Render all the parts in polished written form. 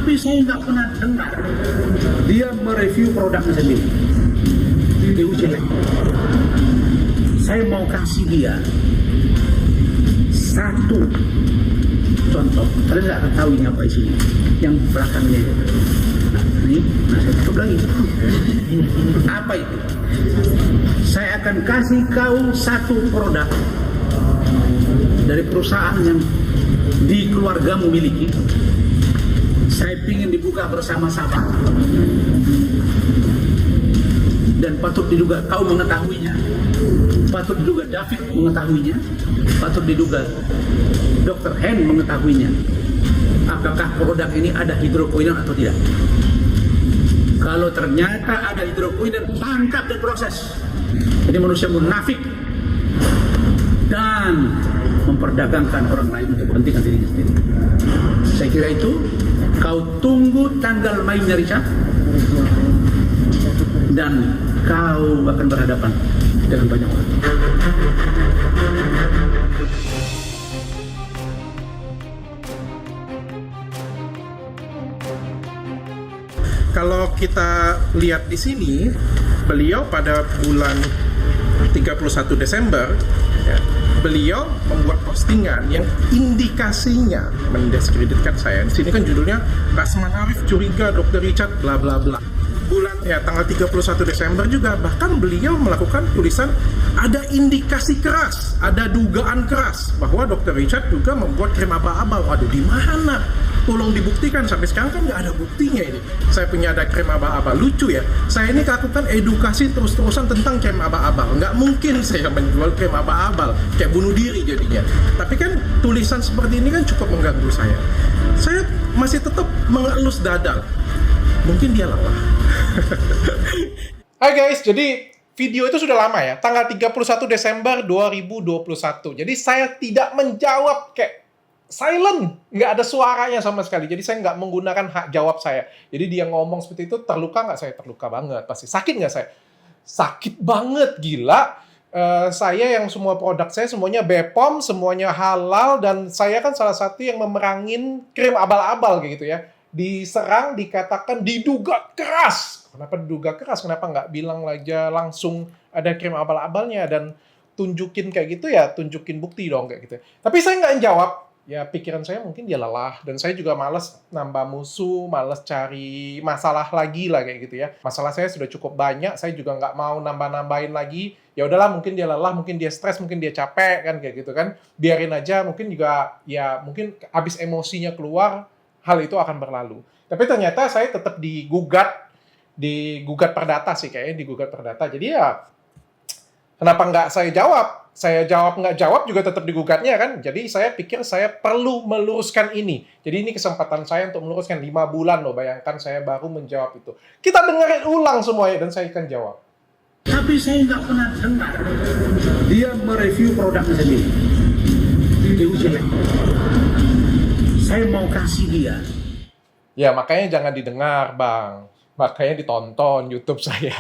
Tapi saya nggak pernah dengar dia mereview produknya sendiri. Diuji lagi. Saya mau kasih dia satu contoh. Kalian nggak tahu ini apa isinya. Yang belakangnya itu. Nah saya tutup lagi. Apa itu? Saya akan kasih kau satu produk dari perusahaan yang di keluargamu miliki. Saya ingin dibuka bersama-sama. Dan patut diduga kau mengetahuinya. Patut diduga David mengetahuinya. Patut diduga Dr. Hen mengetahuinya. Apakah produk ini ada hidroquinone atau tidak? Kalau ternyata ada hidroquinone, tangkap dan proses. Jadi manusia munafik dan memperdagangkan orang lain untuk kepentingan dirinya sendiri. Saya kira itu. Kau tunggu tanggal mainnya Richard, dan kau akan berhadapan dengan banyak orang. Kalau kita lihat di sini, beliau pada bulan 31 Desember, ya, beliau membuat postingan yang indikasinya mendiskreditkan saya. Di sini kan judulnya Rasman Arif curiga Dr. Richard bla bla bla. Bulan tanggal 31 Desember juga bahkan beliau melakukan tulisan ada indikasi keras, ada dugaan keras bahwa Dr. Richard juga membuat krim abal-abal. Waduh, di mana? Tolong dibuktikan. Sampai sekarang kan nggak ada buktinya ini. Saya punya ada krim abal-abal. Lucu ya, saya ini lakukan edukasi terus-terusan tentang krim abal-abal. Nggak mungkin saya menjual krim abal-abal, kayak bunuh diri jadinya. Tapi kan tulisan seperti ini kan cukup mengganggu saya. Saya masih tetap mengelus dada. Mungkin dia lelah. Hai guys, jadi video itu sudah lama ya, tanggal 31 Desember 2021. Jadi saya tidak menjawab, kayak silent, nggak ada suaranya sama sekali. Jadi saya nggak menggunakan hak jawab saya. Jadi dia ngomong seperti itu, terluka nggak saya? Terluka banget pasti. Sakit nggak saya? Sakit banget, gila. Saya yang semua produk saya semuanya BPOM, semuanya halal, dan saya kan salah satu yang memerangin krim abal-abal kayak gitu ya. Diserang, dikatakan diduga keras. Kenapa diduga keras? Kenapa nggak bilang aja langsung ada krim abal-abalnya dan tunjukin kayak gitu ya, tunjukin bukti dong kayak gitu. Tapi saya nggak jawab. Ya pikiran saya mungkin dia lelah, dan saya juga malas nambah musuh, malas cari masalah lagi lah kayak gitu ya. Masalah saya sudah cukup banyak, saya juga nggak mau nambah-nambahin lagi. Ya udahlah, mungkin dia lelah, mungkin dia stres, mungkin dia capek kan kayak gitu kan. Biarin aja, mungkin juga ya mungkin habis emosinya keluar, hal itu akan berlalu. Tapi ternyata saya tetap digugat perdata sih kayaknya, digugat perdata. Jadi ya kenapa nggak saya jawab? Saya jawab nggak jawab juga tetap digugatnya kan. Jadi saya pikir saya perlu meluruskan ini. Jadi ini kesempatan saya untuk meluruskan 5 bulan loh. Bayangkan saya baru menjawab itu. Kita dengerin ulang semuanya dan saya akan jawab. Tapi saya nggak pernah dengar dia mereview produknya sendiri. Diuji lagi. Saya mau kasih dia. Ya makanya jangan didengar bang. Makanya ditonton YouTube saya.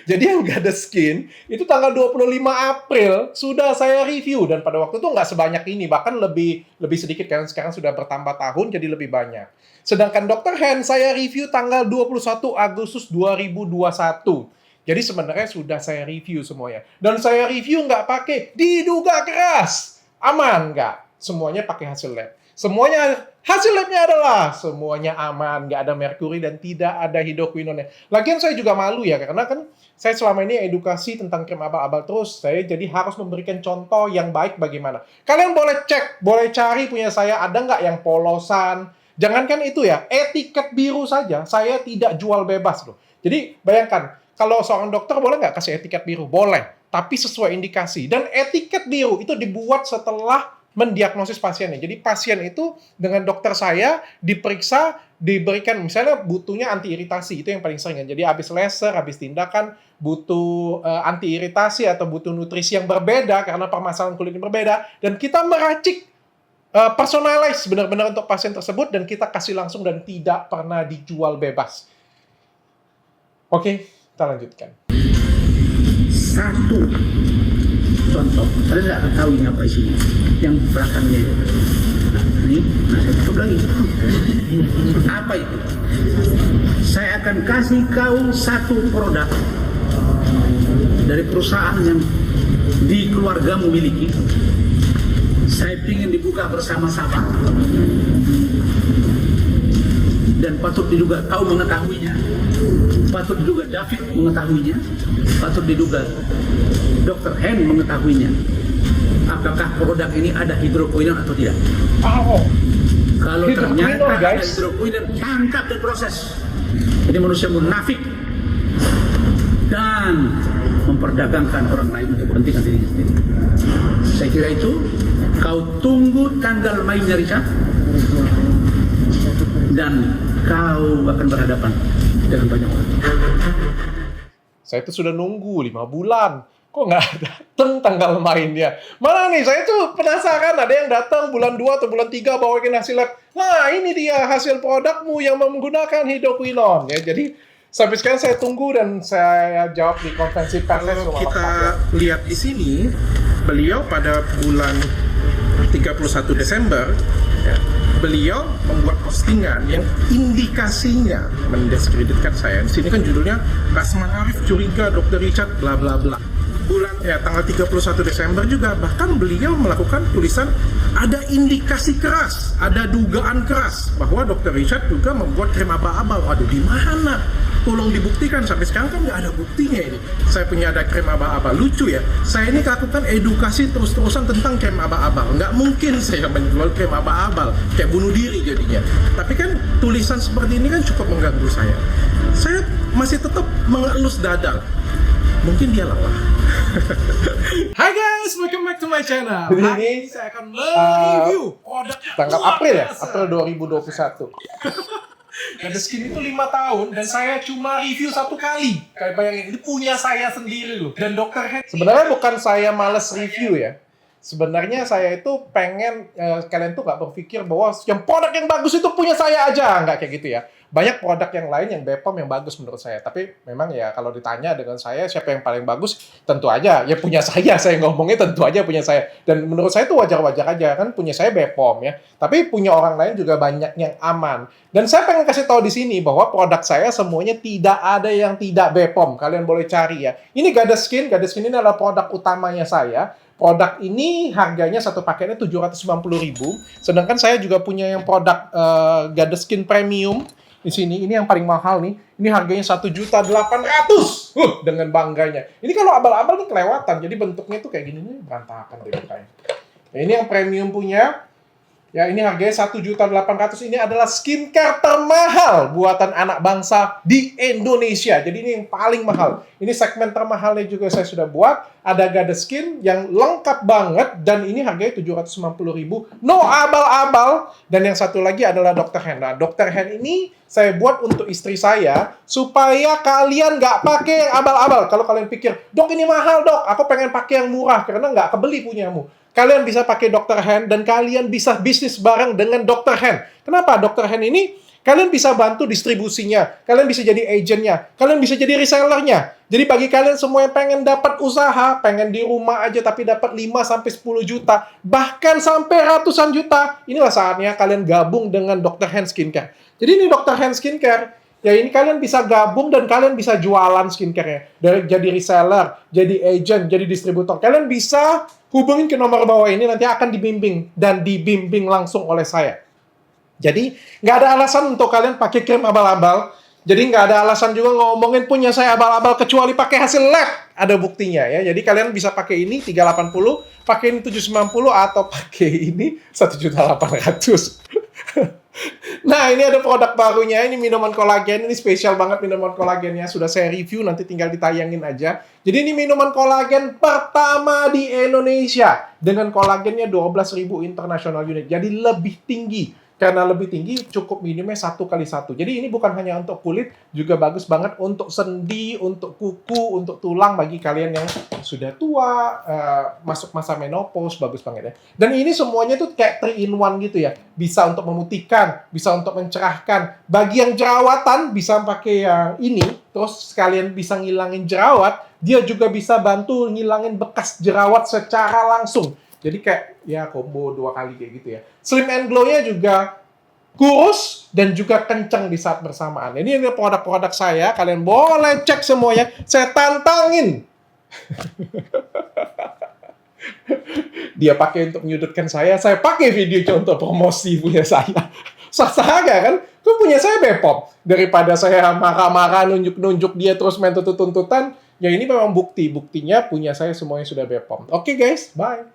Jadi yang nggak ada skin, itu tanggal 25 April sudah saya review. Dan pada waktu itu nggak sebanyak ini, bahkan lebih sedikit, karena sekarang sudah bertambah tahun, jadi lebih banyak. Sedangkan Dr. Hen saya review tanggal 21 Agustus 2021. Jadi sebenarnya sudah saya review semuanya. Dan saya review nggak pakai diduga keras. Aman nggak? Semuanya pakai hasil lab. Semuanya hasil labnya adalah semuanya aman, nggak ada merkuri dan tidak ada hidroquinone. Lagian saya juga malu ya, karena kan saya selama ini edukasi tentang krim abal-abal terus, saya jadi harus memberikan contoh yang baik bagaimana. Kalian boleh cek, boleh cari punya saya, ada nggak yang polosan. Jangankan itu ya, etiket biru saja, saya tidak jual bebas loh. Jadi bayangkan, kalau seorang dokter boleh nggak kasih etiket biru? Boleh, tapi sesuai indikasi. Dan etiket biru itu dibuat setelah mendiagnosis pasiennya. Jadi pasien itu dengan dokter saya diperiksa, diberikan misalnya butuhnya anti iritasi, itu yang paling sering. Jadi habis laser, habis tindakan butuh anti iritasi atau butuh nutrisi yang berbeda karena permasalahan kulit yang berbeda, dan kita meracik personalize benar-benar untuk pasien tersebut dan kita kasih langsung dan tidak pernah dijual bebas. Oke, kita lanjutkan. Satu contoh, kalian nggak tahu ini apa isinya. Yang belakangnya itu. Nah, saya tutup lagi. Apa itu? Saya akan kasih kau satu produk dari perusahaan yang di keluargamu miliki. Saya ingin dibuka bersama-sama. Dan patut diduga kau mengetahuinya. Patut diduga David mengetahuinya. Patut diduga Dr. Hen mengetahuinya. Apakah produk ini ada hidroquinone atau tidak? Oh, Kalau hidroquinone, ternyata ada guys. hidroquinone, tangkap dan proses. Jadi manusia munafik dan memperdagangkan orang lain untuk kepentingan dirinya sendiri. Saya kira itu. Kau tunggu tanggal mainnya, Richard, dan kau akan berhadapan dengan banyak orang. Saya tuh sudah nunggu 5 bulan. Kok nggak datang tanggal mainnya? Mana nih, saya tuh penasaran. Ada yang datang bulan 2 atau bulan 3 bawain hasil lab. Nah, ini dia hasil produkmu yang menggunakan hidroquinone. Ya, jadi sampai sekarang saya tunggu dan saya jawab di konferensi pers. Kalau kita lihat di sini, beliau pada bulan 31 Desember, ya, beliau membuat postingan yang indikasinya mendiskreditkan saya. Di sini kan judulnya Rasman Arif curiga Dr. Richard bla bla bla. Bulan tanggal 31 Desember juga bahkan beliau melakukan tulisan ada indikasi keras, ada dugaan keras bahwa Dr. Richard juga membuat krim aba-aba. Waduh, di mana? Tolong dibuktikan. Sampai sekarang kan nggak ada buktinya ini. Saya punya ada krim aba-aba. Lucu ya, saya ini lakukan edukasi terus-terusan tentang krim aba-aba. Nggak mungkin saya menjual krim aba-aba, kayak bunuh diri jadinya. Tapi kan tulisan seperti ini kan cukup mengganggu saya. Saya masih tetap mengelus dada. Mungkin dia lelah. Hai guys, welcome back to my channel. Ini Hari ini saya akan mereview produk tanggal luar April ya, biasa. April 2021. Gadeskin itu 5 tahun dan saya cuma review 1 kali. Kayak bayangin, ini punya saya sendiri loh. Dan Dr. Hen Sebenarnya bukan saya males review ya. Sebenarnya saya itu pengen kalian tuh nggak berpikir bahwa yang produk yang bagus itu punya saya aja, nggak kayak gitu ya. Banyak produk yang lain yang BPOM yang bagus menurut saya. Tapi memang ya kalau ditanya dengan saya siapa yang paling bagus, tentu aja ya punya saya. Saya ngomongnya tentu aja punya saya. Dan menurut saya itu wajar-wajar aja kan punya saya BPOM ya. Tapi punya orang lain juga banyak yang aman. Dan saya pengen kasih tahu di sini bahwa produk saya semuanya tidak ada yang tidak BPOM. Kalian boleh cari ya. Ini Gadeskin. Gadeskin ini adalah produk utamanya saya. Produk ini harganya satu paketnya 790.000. Sedangkan saya juga punya yang produk Gadeskin Premium di sini. Ini yang paling mahal nih. Ini harganya 1.800.000. Dengan bangganya. Ini kalau abal-abal nih kelewatan. Jadi bentuknya tuh kayak gini nih, berantakan deh mukanya. Nah, ini yang premium punya. Ya, ini harganya 1.800.000. Ini adalah skincare termahal buatan anak bangsa di Indonesia. Jadi ini yang paling mahal. Ini segmen termahalnya juga saya sudah buat. Ada Gadeskin yang lengkap banget dan ini harganya 790.000. No abal-abal. Dan yang satu lagi adalah Dr. Hen. Nah, Dr. Hen ini saya buat untuk istri saya supaya kalian nggak pakai yang abal-abal. Kalau kalian pikir, "Dok, ini mahal, Dok. Aku pengen pakai yang murah karena nggak kebeli punyamu." Kalian bisa pakai Dr. Hen dan kalian bisa bisnis bareng dengan Dr. Hen. Kenapa? Dr. Hen ini kalian bisa bantu distribusinya, kalian bisa jadi agentnya, kalian bisa jadi resellernya. Jadi bagi kalian semua yang pengen dapat usaha, pengen di rumah aja tapi dapat 5-10 juta, bahkan sampai ratusan juta, inilah saatnya kalian gabung dengan Dr. Hen Skincare. Jadi ini Dr. Hen Skincare. Ya ini kalian bisa gabung dan kalian bisa jualan skincare-nya. Dari jadi reseller, jadi agent, jadi distributor. Kalian bisa hubungin ke nomor bawah ini, nanti akan dibimbing. Dan dibimbing langsung oleh saya. Jadi nggak ada alasan untuk kalian pakai krim abal-abal. Jadi nggak ada alasan juga ngomongin punya saya abal-abal kecuali pakai hasil lab. Ada buktinya ya. Jadi kalian bisa pakai ini 380, pakai ini 790 atau pakai ini 1.800.000. Nah, ini ada produk barunya, ini minuman kolagen, ini spesial banget minuman kolagennya, sudah saya review, nanti tinggal ditayangin aja. Jadi ini minuman kolagen pertama di Indonesia, dengan kolagennya 12.000 international unit, jadi lebih tinggi. Karena lebih tinggi, cukup minumnya 1x1. Jadi ini bukan hanya untuk kulit, juga bagus banget untuk sendi, untuk kuku, untuk tulang, bagi kalian yang sudah tua, masuk masa menopause, bagus banget ya. Dan ini semuanya tuh kayak 3-in-1 gitu ya. Bisa untuk memutihkan, bisa untuk mencerahkan. Bagi yang jerawatan, bisa pakai yang ini, terus sekalian bisa ngilangin jerawat, dia juga bisa bantu ngilangin bekas jerawat secara langsung. Jadi kayak ya combo 2 kali kayak gitu ya. Slim and Glow-nya juga kurus dan juga kencang di saat bersamaan. Ini produk-produk saya, kalian boleh cek semuanya. Saya tantangin. Dia pakai untuk menyudutkan saya pakai video contoh promosi punya saya. Sah-sah aja kan? Kan punya saya Bepom. Daripada saya marah-marah, nunjuk-nunjuk dia terus main tuntut-tuntutan, ya ini memang buktinya punya saya semuanya sudah Bepom. Oke guys, bye.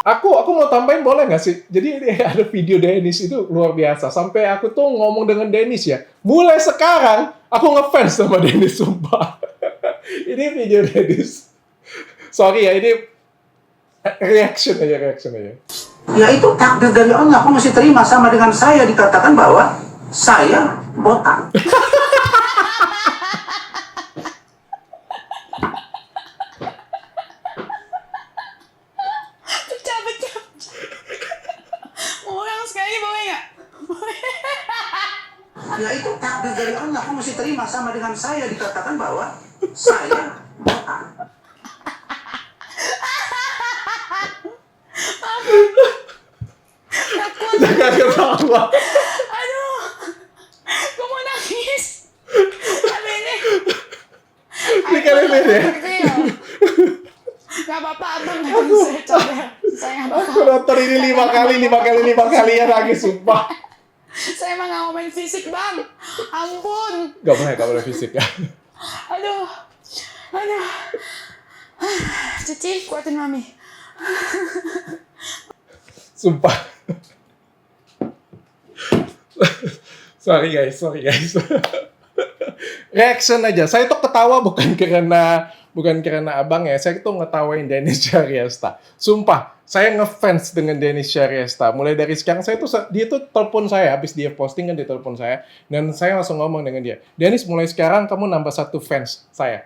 Aku mau tambahin boleh nggak sih? Jadi ini ada video Dennis itu luar biasa. Sampai aku tuh ngomong dengan Dennis ya. Mulai sekarang aku ngefans sama Dennis sumpah. Ini video Dennis. Sorry ya, ini reaction aja. Ya itu takdir dari Allah, aku mesti terima sama dengan saya dikatakan bahwa saya botak. Pecah. Mau ulang sekali boleh nggak? Ya itu takdir dari Allah, aku mesti terima sama dengan saya dikatakan bahwa saya botak. Jangan ketawa. Aduh, gue mau nangis. Tapi ini. Ini kalian lihat ya. Gak apa-apa, abang nangis. Saya nggak Aku apa-apa. nonton ini 5 kali ya nangis sumpah. Saya emang nggak mau main fisik, bang. Ampun. Gak boleh fisik ya. Aduh. Cici, kuatin mami. Sumpah. Sorry guys. Reaction aja. Saya tuh ketawa bukan karena abang ya. Saya tuh ngetawain Dennis Syariesta. Sumpah, saya ngefans dengan Dennis Syariesta. Mulai dari sekarang dia tuh telepon saya habis dia posting kan, dia telepon saya dan saya langsung ngomong dengan dia. Dennis, mulai sekarang kamu nambah 1 fans saya.